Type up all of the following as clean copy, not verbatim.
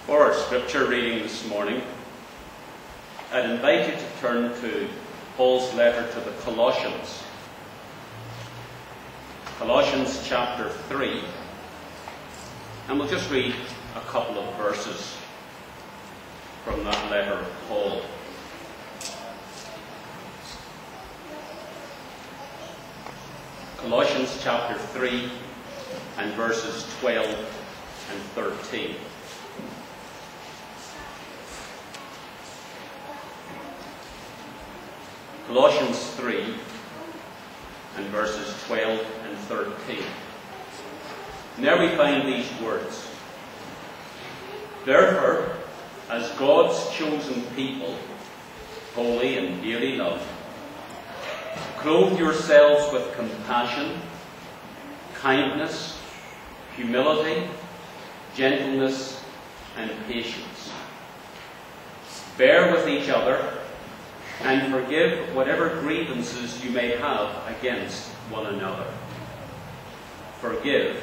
For our scripture reading this morning, I'd invite you to turn to Paul's letter to the Colossians. Colossians chapter 3. And we'll just read a couple of verses from that letter of Paul. Colossians chapter 3 and verses 12 and 13. Colossians 3 and verses 12 and 13. And there we find these words. Therefore, as God's chosen people, holy and dearly loved, clothe yourselves with compassion, kindness, humility, gentleness, and patience. Bear with each other, and forgive whatever grievances you may have against one another. Forgive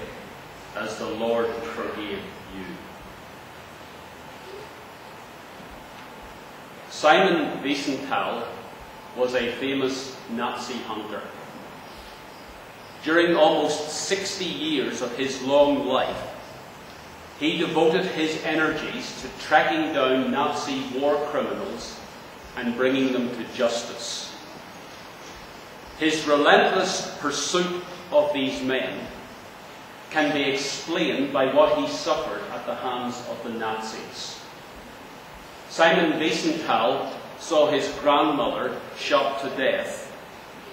as the Lord forgave you. Simon Wiesenthal was a famous Nazi hunter. During almost 60 years of his long life, he devoted his energies to tracking down Nazi war criminals and bringing them to justice. His relentless pursuit of these men can be explained by what he suffered at the hands of the Nazis. Simon Wiesenthal saw his grandmother shot to death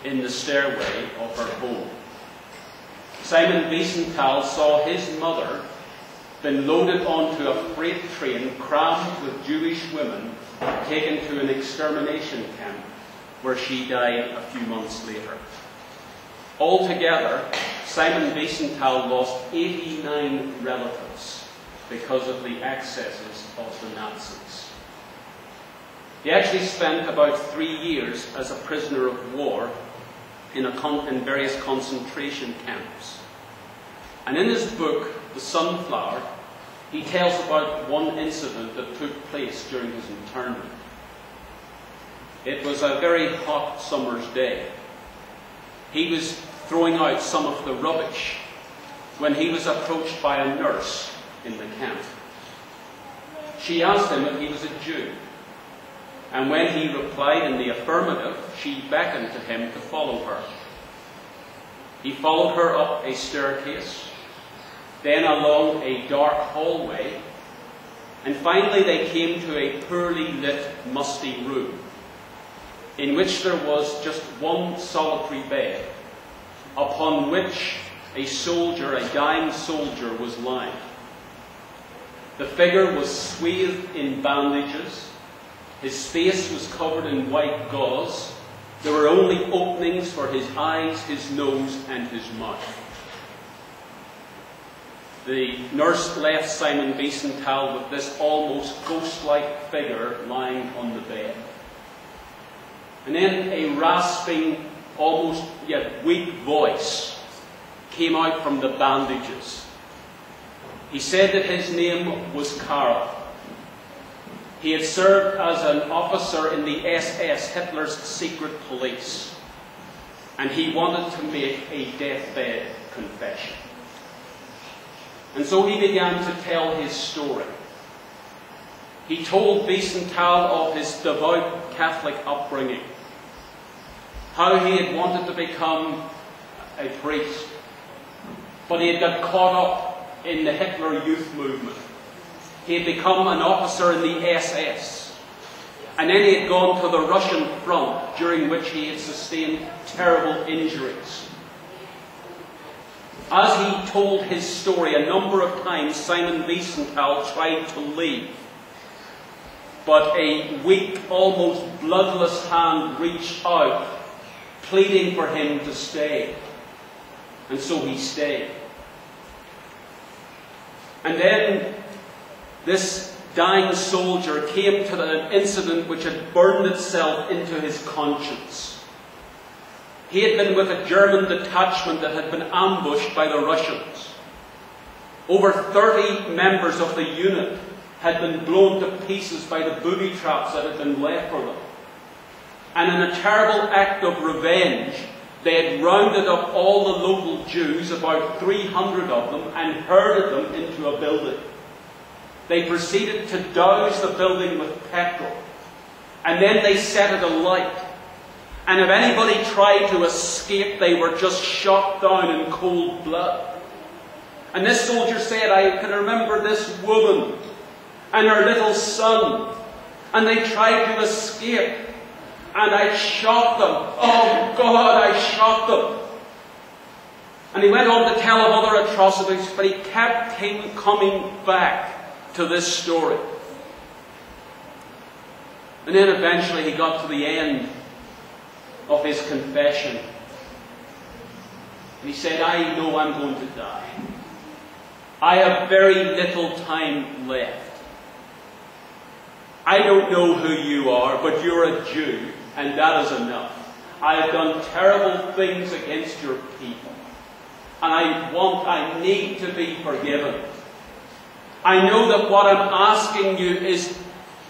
in the stairway of her home. Simon Wiesenthal saw his mother been loaded onto a freight train crammed with Jewish women taken to an extermination camp where she died a few months later. Altogether, Simon Wiesenthal lost 89 relatives because of the excesses of the Nazis. He actually spent about 3 years as a prisoner of war in various concentration camps. And in his book, The Sunflower, he tells about one incident that took place during his internment. It was a very hot summer's day. He was throwing out some of the rubbish when he was approached by a nurse in the camp. She asked him if he was a Jew, and when he replied in the affirmative, she beckoned to him to follow her. He followed her up a staircase, then along a dark hallway, and finally they came to a poorly lit, musty room, in which there was just one solitary bed, upon which a dying soldier, was lying. The figure was swathed in bandages, his face was covered in white gauze, there were only openings for his eyes, his nose, and his mouth. The nurse left Simon Wiesenthal with this almost ghost-like figure lying on the bed. And then a rasping, almost yet weak voice came out from the bandages. He said that his name was Karl. He had served as an officer in the SS, Hitler's secret police, and he wanted to make a deathbed confession. And so he began to tell his story. He told Wiesenthal of his devout Catholic upbringing, how he had wanted to become a priest, but he had got caught up in the Hitler Youth movement. He had become an officer in the SS, and then he had gone to the Russian front, during which he had sustained terrible injuries. As he told his story, a number of times Simon Wiesenthal tried to leave, but a weak, almost bloodless hand reached out, pleading for him to stay. And so he stayed. And then this dying soldier came to an incident which had burned itself into his conscience. He had been with a German detachment that had been ambushed by the Russians. Over 30 members of the unit had been blown to pieces by the booby traps that had been left for them. And in a terrible act of revenge, they had rounded up all the local Jews, about 300 of them, and herded them into a building. They proceeded to douse the building with petrol, and then they set it alight. And if anybody tried to escape, they were just shot down in cold blood. And this soldier said, I can remember this woman and her little son, and they tried to escape, and I shot them. Oh God, I shot them. And he went on to tell of other atrocities, but he kept coming back to this story. And then eventually he got to the end of his confession. And he said, I know I'm going to die. I have very little time left. I don't know who you are, but you're a Jew, and that is enough. I have done terrible things against your people, and I need to be forgiven. I know that what I'm asking you is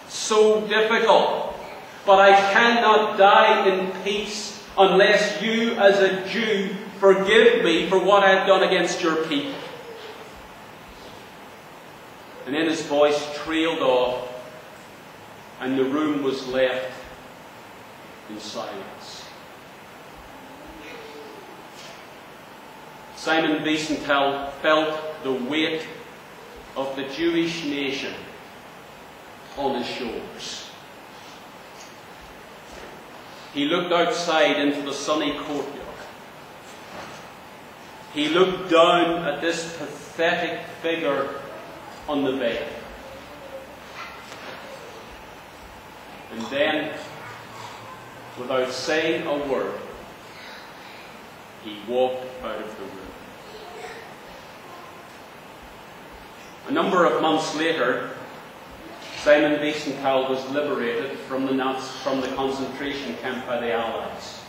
so difficult, but I cannot die in peace unless you, as a Jew, forgive me for what I've done against your people. And then his voice trailed off, and the room was left in silence. Simon Wiesenthal felt the weight of the Jewish nation on his shoulders. He looked outside into the sunny courtyard. He looked down at this pathetic figure on the bed. And then, without saying a word, he walked out of the room. A number of months later, Simon Wiesenthal was liberated from the concentration camp by the Allies.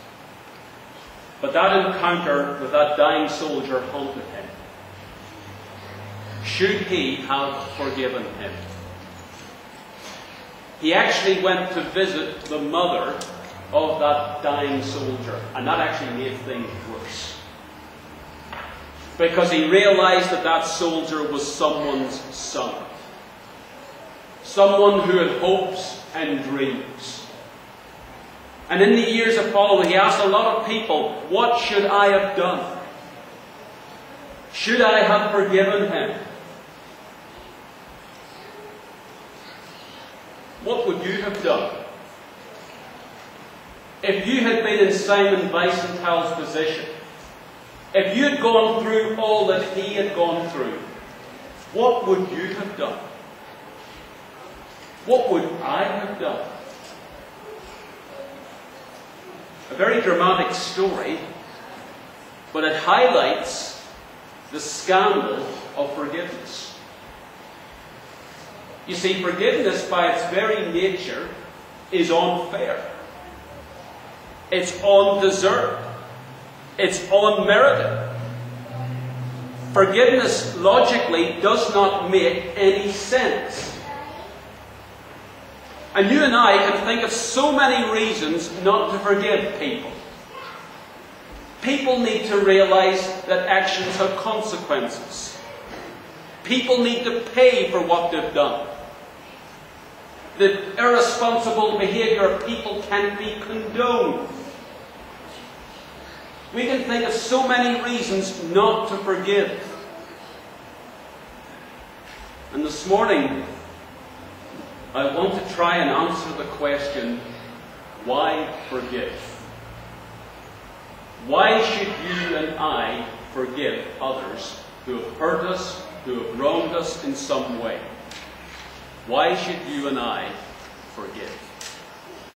But that encounter with that dying soldier haunted him. Should he have forgiven him? He actually went to visit the mother of that dying soldier, and that actually made things worse. Because he realized that that soldier was someone's son. Someone who had hopes and dreams. And in the years that followed, he asked a lot of people, what should I have done? Should I have forgiven him? What would you have done? If you had been in Simon Wiesenthal's position, if you had gone through all that he had gone through, what would you have done? What would I have done? A very dramatic story, but it highlights the scandal of forgiveness. You see, forgiveness by its very nature is unfair. It's undeserved. It's unmerited. Forgiveness logically does not make any sense. And you and I can think of so many reasons not to forgive people. People need to realize that actions have consequences. People need to pay for what they've done. The irresponsible behaviour of people can't be condoned. We can think of so many reasons not to forgive. And this morning, I want to try and answer the question, why forgive? Why should you and I forgive others who have hurt us, who have wronged us in some way? Why should you and I forgive?